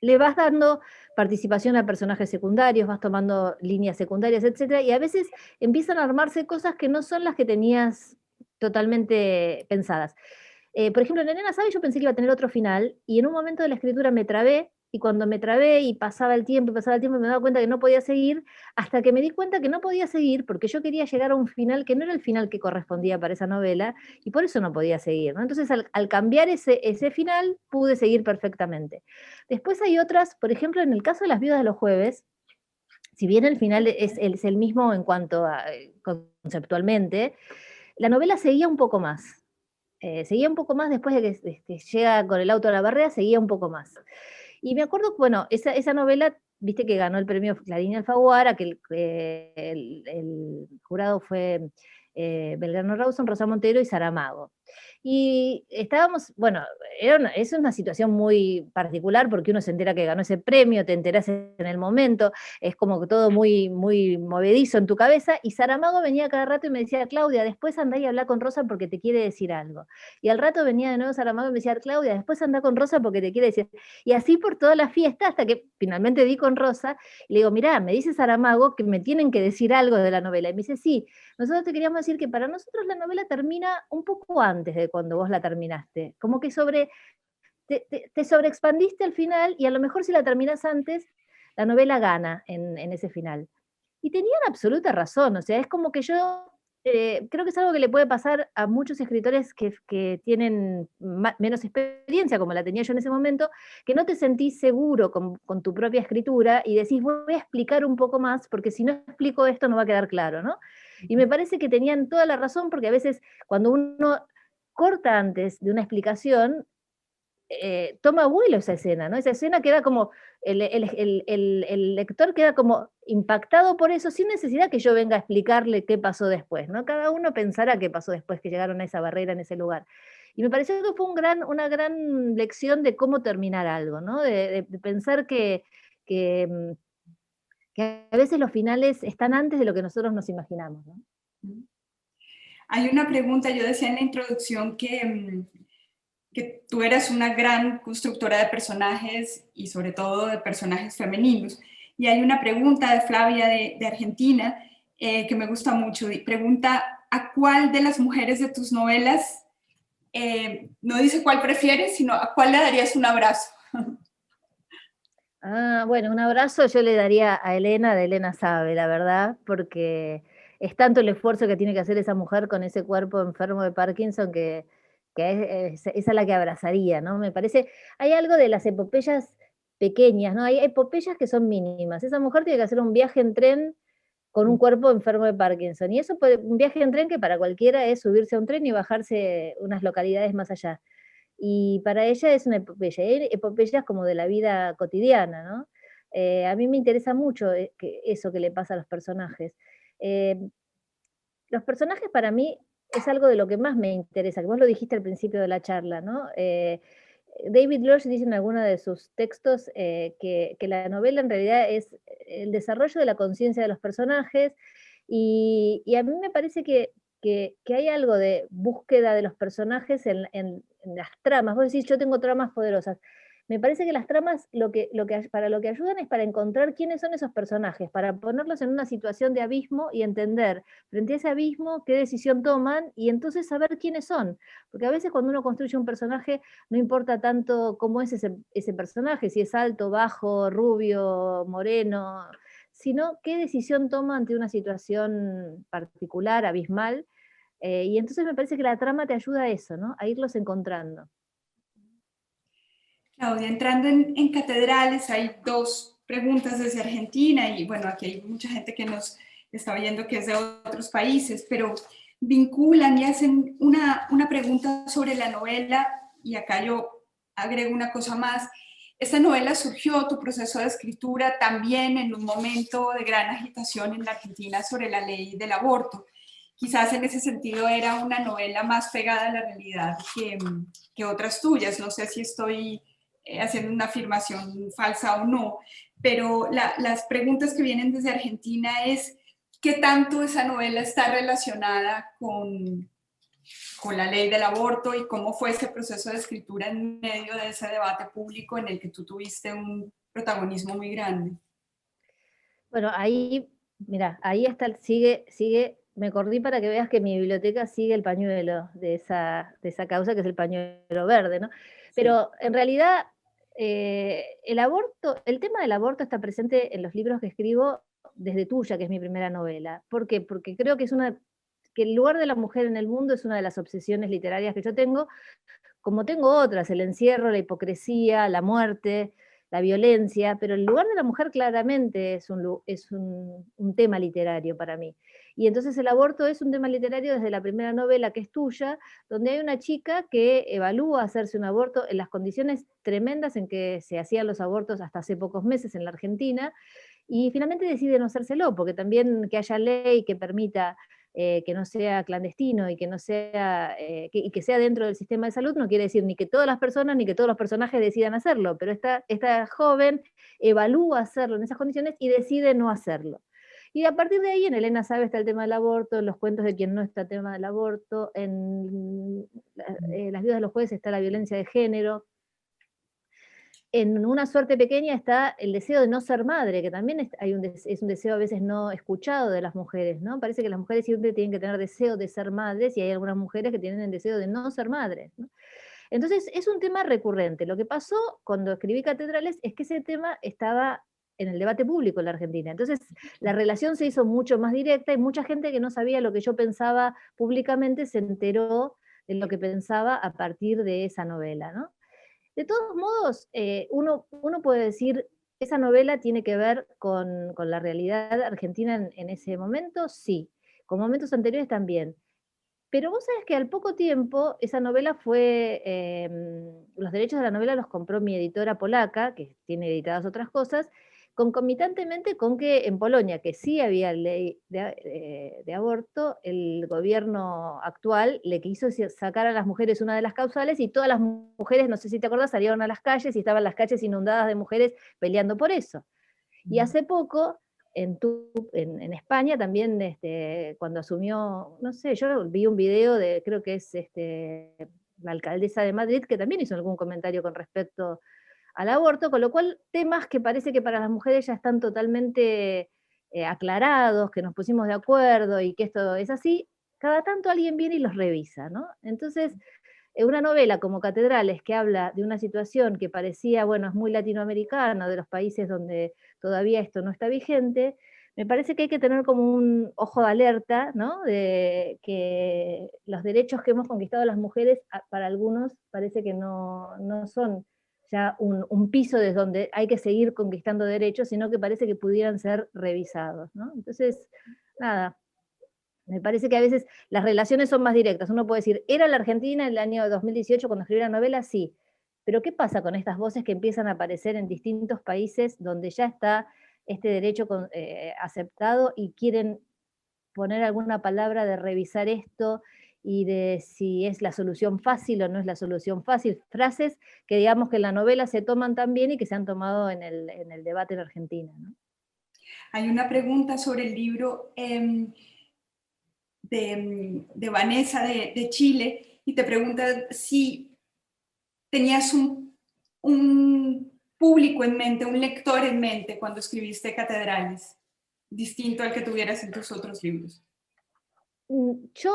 le vas dando participación a personajes secundarios, vas tomando líneas secundarias, etcétera, y a veces empiezan a armarse cosas que no son las que tenías totalmente pensadas. Por ejemplo, en Elena Sabe yo pensé que iba a tener otro final, y en un momento de la escritura me trabé, y cuando me trabé y pasaba el tiempo, me daba cuenta que no podía seguir, hasta que me di cuenta que no podía seguir, porque yo quería llegar a un final que no era el final que correspondía para esa novela, y por eso no podía seguir, ¿no? Entonces, al cambiar ese final, pude seguir perfectamente. Después hay otras, por ejemplo, en el caso de Las Viudas de los Jueves, si bien el final es el mismo en cuanto a conceptualmente, la novela seguía un poco más después de que llega con el auto a la barrera, seguía un poco más. Y me acuerdo, bueno, esa novela, viste que ganó el premio Clarín y Alfaguara, que el jurado fue Belgrano Rawson, Rosa Montero y Saramago. Y estábamos, bueno, es una situación muy particular porque uno se entera que ganó ese premio, te enterás en el momento, es como que todo muy, muy movedizo en tu cabeza, y Saramago venía cada rato y me decía, Claudia, después andá y habla con Rosa porque te quiere decir algo. Y al rato venía de nuevo Saramago y me decía, Claudia, después andá con Rosa porque te quiere decir. Y así por toda la fiesta, hasta que finalmente di con Rosa, y le digo, mirá, me dice Saramago que me tienen que decir algo de la novela. Y me dice, sí, nosotros te queríamos decir que para nosotros la novela termina un poco antes de cuando vos la terminaste. Como que te sobreexpandiste al final, y a lo mejor si la terminás antes, la novela gana en ese final. Y tenían absoluta razón, o sea, es como que yo creo que es algo que le puede pasar a muchos escritores que tienen menos experiencia, como la tenía yo en ese momento, que no te sentís seguro con tu propia escritura y decís, voy a explicar un poco más, porque si no explico esto no va a quedar claro, ¿no? Y me parece que tenían toda la razón, porque a veces cuando uno corta antes de una explicación, toma vuelo esa escena, ¿no? Esa escena queda como, el lector queda como impactado por eso, sin necesidad que yo venga a explicarle qué pasó después, ¿no? Cada uno pensará qué pasó después que llegaron a esa barrera en ese lugar. Y me pareció que fue una gran lección de cómo terminar algo, ¿no? De pensar que, mm, que a veces los finales están antes de lo que nosotros nos imaginamos, ¿no? Hay una pregunta, yo decía en la introducción que tú eras una gran constructora de personajes y sobre todo de personajes femeninos. Y hay una pregunta de Flavia de Argentina que me gusta mucho. Pregunta, ¿a cuál de las mujeres de tus novelas, no dice cuál prefieres, sino a cuál le darías un abrazo? Ah, bueno, un abrazo yo le daría a Elena, de Elena Sabe, la verdad, porque es tanto el esfuerzo que tiene que hacer esa mujer con ese cuerpo enfermo de Parkinson que es a la que abrazaría, ¿no? Me parece, hay algo de las epopeyas pequeñas, ¿no? Hay epopeyas que son mínimas. Esa mujer tiene que hacer un viaje en tren con un cuerpo enfermo de Parkinson. Y eso puede, un viaje en tren que para cualquiera es subirse a un tren y bajarse unas localidades más allá. Y para ella es una epopeya, epopeyas como de la vida cotidiana, ¿no? A mí me interesa mucho eso que le pasa a los personajes. Eh, los personajes para mí es algo de lo que más me interesa, que vos lo dijiste al principio de la charla, ¿no? David Lodge dice en alguno de sus textos que la novela en realidad es el desarrollo de la conciencia de los personajes, y a mí me parece que hay algo de búsqueda de los personajes en las tramas. Vos decís, yo tengo tramas poderosas. Me parece que las tramas para lo que ayudan es para encontrar quiénes son esos personajes, para ponerlos en una situación de abismo y entender frente a ese abismo qué decisión toman y entonces saber quiénes son. Porque a veces cuando uno construye un personaje no importa tanto cómo es ese personaje, si es alto, bajo, rubio, moreno, sino qué decisión toma ante una situación particular, abismal. Y entonces me parece que la trama te ayuda a eso, ¿no? A irlos encontrando. Claudia, entrando en catedrales, hay dos preguntas desde Argentina y bueno, aquí hay mucha gente que nos está oyendo que es de otros países, pero vinculan y hacen una pregunta sobre la novela y acá yo agrego una cosa más. Esta novela surgió, tu proceso de escritura, también en un momento de gran agitación en la Argentina sobre la ley del aborto. Quizás en ese sentido era una novela más pegada a la realidad que otras tuyas. No sé si estoy haciendo una afirmación falsa o no, pero las preguntas que vienen desde Argentina es ¿qué tanto esa novela está relacionada con la ley del aborto y cómo fue ese proceso de escritura en medio de ese debate público en el que tú tuviste un protagonismo muy grande. Bueno, ahí, mira, ahí está, sigue, me acordé para que veas que mi biblioteca sigue el pañuelo de esa causa, que es el pañuelo verde, ¿no? Sí. Pero en realidad, el aborto, el tema del aborto está presente en los libros que escribo desde Tuya, que es mi primera novela. ¿Por qué? Porque creo que que el lugar de la mujer en el mundo es una de las obsesiones literarias que yo tengo, como tengo otras, el encierro, la hipocresía, la muerte, la violencia, pero el lugar de la mujer claramente es un tema literario para mí. Y entonces el aborto es un tema literario desde la primera novela, que es Tuya, donde hay una chica que evalúa hacerse un aborto en las condiciones tremendas en que se hacían los abortos hasta hace pocos meses en la Argentina, y finalmente decide no hacérselo, porque también que haya ley que permita que no sea clandestino y que no sea, y que sea dentro del sistema de salud, no quiere decir ni que todas las personas ni que todos los personajes decidan hacerlo, pero esta joven evalúa hacerlo en esas condiciones y decide no hacerlo. Y a partir de ahí, en Elena Sabe está el tema del aborto, en los cuentos de quien no está el tema del aborto, en Las viudas de los jueces está la violencia de género, en Una suerte pequeña está el deseo de no ser madre, que también es un deseo a veces no escuchado de las mujeres, ¿no? Parece que las mujeres siempre tienen que tener deseo de ser madres y hay algunas mujeres que tienen el deseo de no ser madres, ¿no? Entonces es un tema recurrente. Lo que pasó cuando escribí Catedrales es que ese tema estaba en el debate público en la Argentina. Entonces la relación se hizo mucho más directa y mucha gente que no sabía lo que yo pensaba públicamente se enteró de lo que pensaba a partir de esa novela, ¿no? De todos modos, uno puede decir, ¿esa novela tiene que ver con la realidad argentina en ese momento? Sí, con momentos anteriores también. Pero vos sabés que al poco tiempo esa novela los derechos de la novela los compró mi editora polaca, que tiene editadas otras cosas, concomitantemente con que en Polonia, que sí había ley de aborto, el gobierno actual le quiso sacar a las mujeres una de las causales y todas las mujeres, no sé si te acordás, salieron a las calles y estaban las calles inundadas de mujeres peleando por eso. Y hace poco, en España también, cuando asumió, no sé, yo vi un video de, creo que es la alcaldesa de Madrid, que también hizo algún comentario con respecto al aborto, con lo cual temas que parece que para las mujeres ya están totalmente aclarados, que nos pusimos de acuerdo y que esto es así, cada tanto alguien viene y los revisa, ¿no? Entonces, una novela como Catedrales, que habla de una situación que parecía, bueno, es muy latinoamericana, de los países donde todavía esto no está vigente, me parece que hay que tener como un ojo de alerta, ¿no? De que los derechos que hemos conquistado las mujeres, para algunos parece que no son ya un piso desde donde hay que seguir conquistando derechos, sino que parece que pudieran ser revisados, ¿no? Entonces, nada, me parece que a veces las relaciones son más directas. Uno puede decir, ¿era la Argentina en el año 2018 cuando escribí la novela? Sí. Pero ¿qué pasa con estas voces que empiezan a aparecer en distintos países donde ya está este derecho aceptado y quieren poner alguna palabra de revisar esto y de si es la solución fácil o no es la solución fácil? Frases que digamos que en la novela se toman también y que se han tomado en el debate en Argentina, ¿no? Hay una pregunta sobre el libro de Vanessa de Chile y te pregunta si tenías un público en mente, un lector en mente cuando escribiste Catedrales, distinto al que tuvieras en tus otros libros. Yo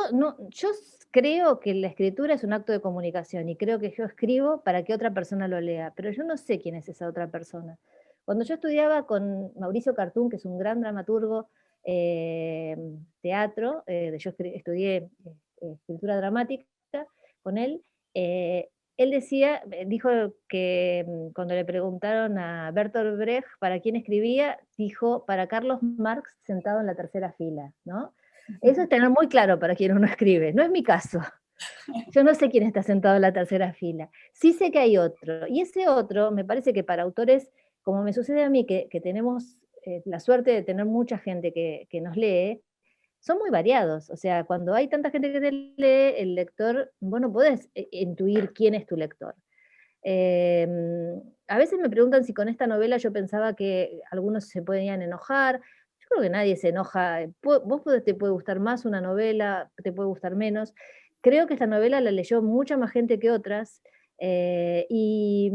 creo que la escritura es un acto de comunicación y creo que yo escribo para que otra persona lo lea, pero yo no sé quién es esa otra persona. Cuando yo estudiaba con Mauricio Cartún, que es un gran dramaturgo, eh, teatro, yo estudié escritura dramática con él, él dijo que cuando le preguntaron a Bertolt Brecht para quién escribía, dijo para Carlos Marx sentado en la tercera fila, ¿no? Eso es tener muy claro para quién uno escribe, no es mi caso. Yo no sé quién está sentado en la tercera fila. Sí sé que hay otro. Y ese otro, me parece que para autores, como me sucede a mí, que tenemos la suerte de tener mucha gente que nos lee, son muy variados. O sea, cuando hay tanta gente que te lee, el lector, bueno, podés intuir quién es tu lector. A veces me preguntan si con esta novela yo pensaba que algunos se podían enojar. Yo creo que nadie se enoja. Te puede gustar más una novela, te puede gustar menos. creo que esta novela la leyó mucha más gente que otras, y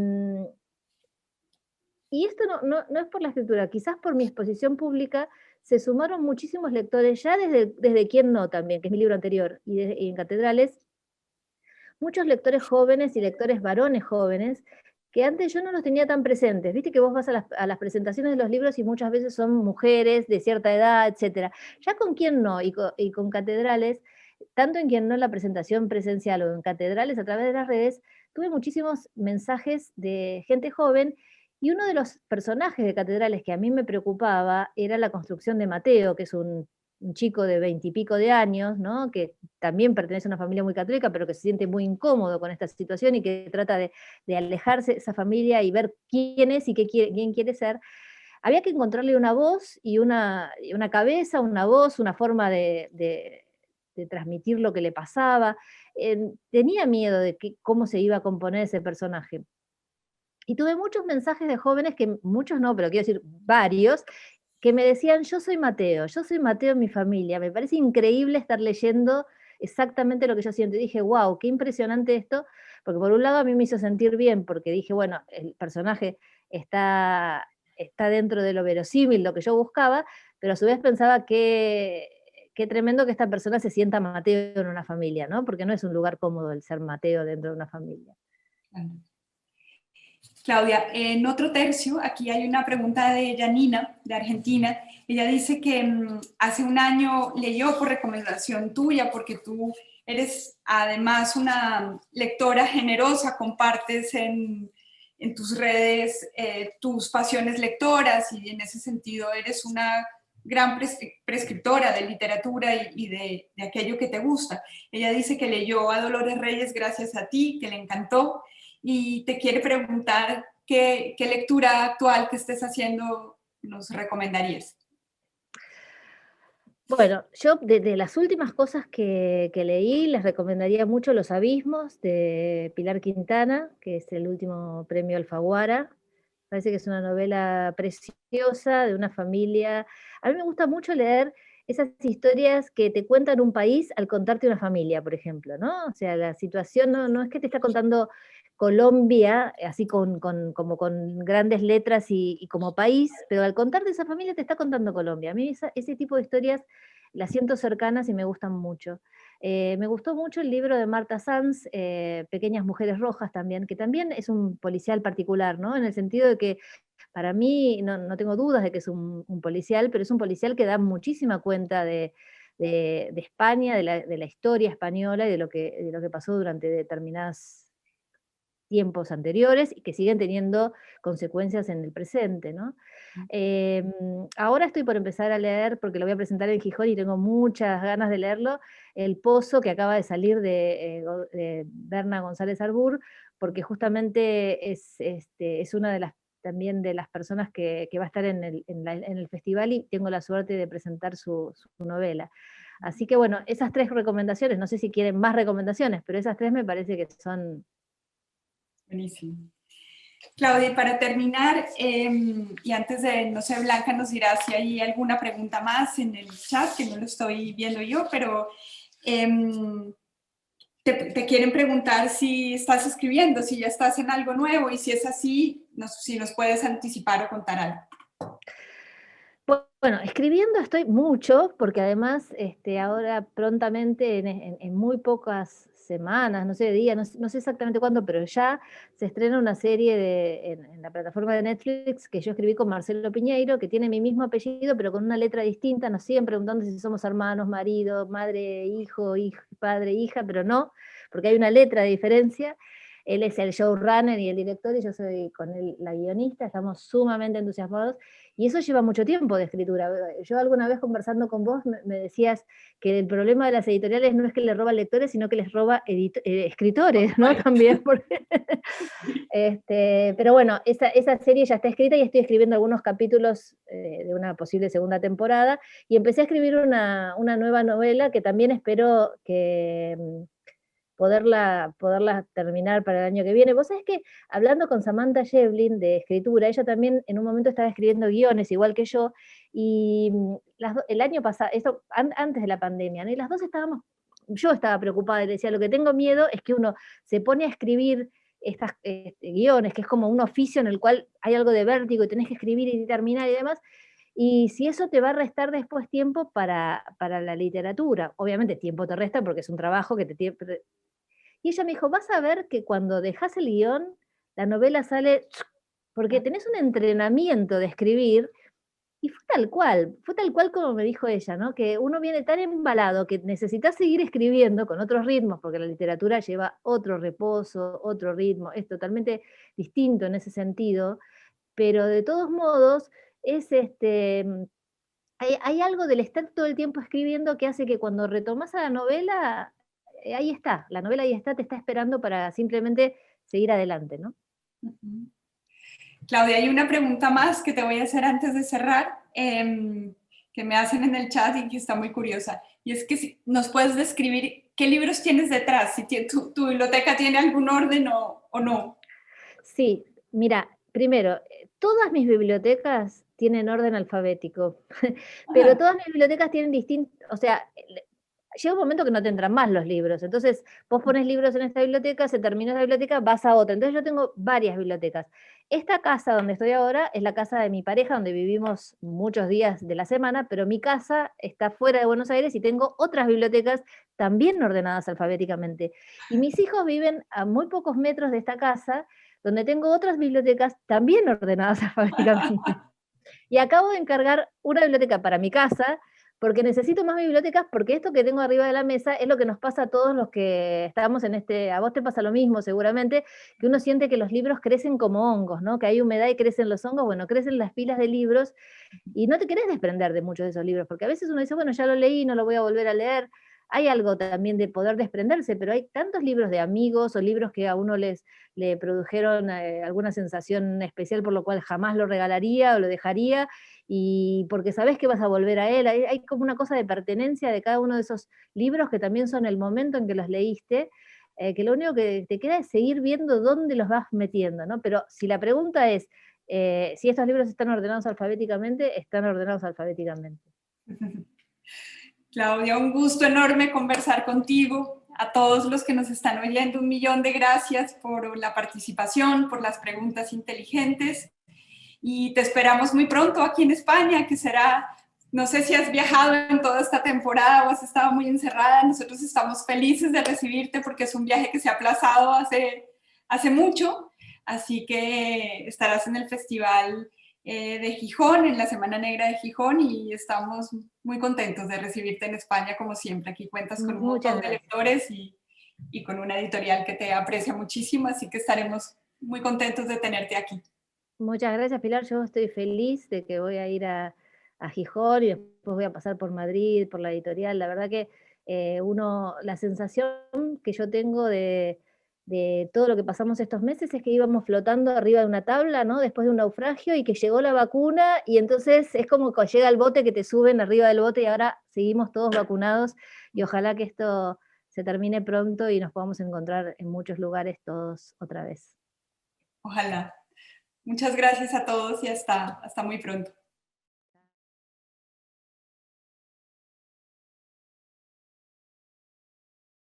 esto no es por la escritura, quizás por mi exposición pública se sumaron muchísimos lectores, ya desde Quién no también, que es mi libro anterior, y en Catedrales, muchos lectores jóvenes y lectores varones jóvenes, que antes yo no los tenía tan presentes. Viste que vos vas a las presentaciones de los libros y muchas veces son mujeres de cierta edad, etcétera. Ya con Quién no y con Catedrales, tanto en Quién no en la presentación presencial o en Catedrales a través de las redes, tuve muchísimos mensajes de gente joven, y uno de los personajes de Catedrales que a mí me preocupaba era la construcción de Mateo, que es un chico de 20 y pico de años, ¿no? Que también pertenece a una familia muy católica, pero que se siente muy incómodo con esta situación y que trata de alejarse de esa familia y ver quién es y quién quiere ser. Había que encontrarle una voz y una cabeza, una voz, una forma de transmitir lo que le pasaba. Tenía miedo de cómo se iba a componer ese personaje. Y tuve muchos mensajes de jóvenes, que muchos no, pero quiero decir varios, que me decían, yo soy Mateo en mi familia, me parece increíble estar leyendo exactamente lo que yo siento. Y dije, wow, qué impresionante esto, porque por un lado a mí me hizo sentir bien, porque dije, bueno, el personaje está dentro de lo verosímil, lo que yo buscaba, pero a su vez pensaba que qué tremendo que esta persona se sienta Mateo en una familia, ¿no? Porque no es un lugar cómodo el ser Mateo dentro de una familia. Claro. Claudia, en otro tercio, aquí hay una pregunta de Janina, de Argentina. Ella dice que hace un año leyó por recomendación tuya, porque tú eres además una lectora generosa, compartes en tus redes tus pasiones lectoras, y en ese sentido eres una gran prescriptora de literatura y de aquello que te gusta. Ella dice que leyó a Dolores Reyes gracias a ti, que le encantó, y te quiere preguntar qué lectura actual que estés haciendo nos recomendarías. Bueno, yo de las últimas cosas que leí, les recomendaría mucho Los Abismos, de Pilar Quintana, que es el último premio Alfaguara. Parece que es una novela preciosa de una familia. A mí me gusta mucho leer esas historias que te cuentan un país al contarte una familia, por ejemplo, ¿no? O sea, la situación no es que te está contando Colombia, así como con grandes letras y como país, pero al contarte esa familia te está contando Colombia. A mí ese tipo de historias las siento cercanas y me gustan mucho. Me gustó mucho el libro de Marta Sanz, Pequeñas Mujeres Rojas también, que también es un policial particular, ¿no? En el sentido de que para mí, no tengo dudas de que es un policial, pero es un policial que da muchísima cuenta de España, de la historia española y de lo que pasó durante determinados tiempos anteriores y que siguen teniendo consecuencias en el presente, ¿no? Ahora estoy por empezar a leer, porque lo voy a presentar en Gijón y tengo muchas ganas de leerlo, El Pozo, que acaba de salir de Berna González Arbur, porque justamente es una de las también de las personas que va a estar en el festival, y tengo la suerte de presentar su novela. Así que bueno, esas 3 recomendaciones, no sé si quieren más recomendaciones, pero esas 3 me parece que son... Buenísimo. Claudia, y para terminar, y antes de, no sé, Blanca nos dirá si hay alguna pregunta más en el chat, que no lo estoy viendo yo, pero te quieren preguntar si estás escribiendo, si ya estás en algo nuevo, y si es así, si nos puedes anticipar o contar algo. Bueno, escribiendo estoy mucho, porque además ahora prontamente, en muy pocas semanas, no sé, días, no sé exactamente cuándo, pero ya se estrena una serie en la plataforma de Netflix que yo escribí con Marcelo Piñeiro, que tiene mi mismo apellido, pero con una letra distinta. Nos siguen preguntando si somos hermanos, marido, madre, hijo, padre, hija, pero no, porque hay una letra de diferencia. Él es el showrunner y el director, y yo soy con él la guionista. Estamos sumamente entusiasmados. Y eso lleva mucho tiempo de escritura. Yo alguna vez conversando con vos me decías que el problema de las editoriales no es que le roban lectores, sino que les roba escritores, ¿no? También. Pero bueno, esa serie ya está escrita y estoy escribiendo algunos capítulos de una posible segunda temporada. Y empecé a escribir una nueva novela que también espero que poderla terminar para el año que viene. Vos sabés que, hablando con Samantha Shevlin de escritura, ella también en un momento estaba escribiendo guiones, igual que yo, y el año pasado, antes de la pandemia, ¿no? Y las dos estábamos yo estaba preocupada y le decía, lo que tengo miedo es que uno se pone a escribir estas guiones, que es como un oficio en el cual hay algo de vértigo y tenés que escribir y terminar y demás, y si eso te va a restar después tiempo para la literatura. Obviamente tiempo te resta porque es un trabajo que te tiene... Y ella me dijo, vas a ver que cuando dejas el guión, la novela sale, porque tenés un entrenamiento de escribir, y fue tal cual como me dijo ella, ¿no? Que uno viene tan embalado que necesitas seguir escribiendo con otros ritmos, porque la literatura lleva otro reposo, otro ritmo, es totalmente distinto en ese sentido, pero de todos modos es hay algo del estar todo el tiempo escribiendo que hace que cuando retomas a la novela, ahí está, la novela ahí está, te está esperando para simplemente seguir adelante, ¿no? Ujú. Claudia, hay una pregunta más que te voy a hacer antes de cerrar, que me hacen en el chat y que está muy curiosa. Y es que si nos puedes describir qué libros tienes detrás, si tu biblioteca tiene algún orden o no. Sí, mira, primero, todas mis bibliotecas tienen orden alfabético, pero Ajá. todas mis bibliotecas tienen distintos, o sea, llega un momento que no te entran más los libros, entonces vos pones libros en esta biblioteca, se terminó esa biblioteca, vas a otra, entonces yo tengo varias bibliotecas. Esta casa donde estoy ahora es la casa de mi pareja, donde vivimos muchos días de la semana, pero mi casa está fuera de Buenos Aires y tengo otras bibliotecas también ordenadas alfabéticamente. Y mis hijos viven a muy pocos metros de esta casa, donde tengo otras bibliotecas también ordenadas alfabéticamente. Y acabo de encargar una biblioteca para mi casa, porque necesito más bibliotecas, porque esto que tengo arriba de la mesa es lo que nos pasa a todos los que estamos en a vos te pasa lo mismo seguramente, que uno siente que los libros crecen como hongos, ¿no? Que hay humedad y crecen los hongos, bueno, crecen las pilas de libros y no te querés desprender de muchos de esos libros, porque a veces uno dice, bueno, ya lo leí, no lo voy a volver a leer. Hay algo también de poder desprenderse, pero hay tantos libros de amigos o libros que a uno le produjeron alguna sensación especial por lo cual jamás lo regalaría o lo dejaría, y porque sabes que vas a volver a él. Hay como una cosa de pertenencia de cada uno de esos libros que también son el momento en que los leíste, que lo único que te queda es seguir viendo dónde los vas metiendo, ¿no? Pero si la pregunta es, si estos libros están ordenados alfabéticamente, están ordenados alfabéticamente. Claudia, un gusto enorme conversar contigo. A todos los que nos están oyendo, un millón de gracias por la participación, por las preguntas inteligentes. Y te esperamos muy pronto aquí en España, que será, no sé si has viajado en toda esta temporada o has estado muy encerrada. Nosotros estamos felices de recibirte porque es un viaje que se ha aplazado hace mucho. Así que estarás en el Festival de Gijón, en la Semana Negra de Gijón, y estamos muy contentos de recibirte en España como siempre. Aquí cuentas con un Muchas montón de gracias. lectores y con una editorial que te aprecia muchísimo, así que estaremos muy contentos de tenerte aquí. Muchas gracias, Pilar. Yo estoy feliz de que voy a ir a Gijón y después voy a pasar por Madrid, por la editorial. La verdad que la sensación que yo tengo de todo lo que pasamos estos meses es que íbamos flotando arriba de una tabla, ¿no? Después de un naufragio y que llegó la vacuna y entonces es como que llega el bote que te suben arriba del bote y ahora seguimos todos vacunados y ojalá que esto se termine pronto y nos podamos encontrar en muchos lugares todos otra vez. Ojalá. Muchas gracias a todos y hasta muy pronto.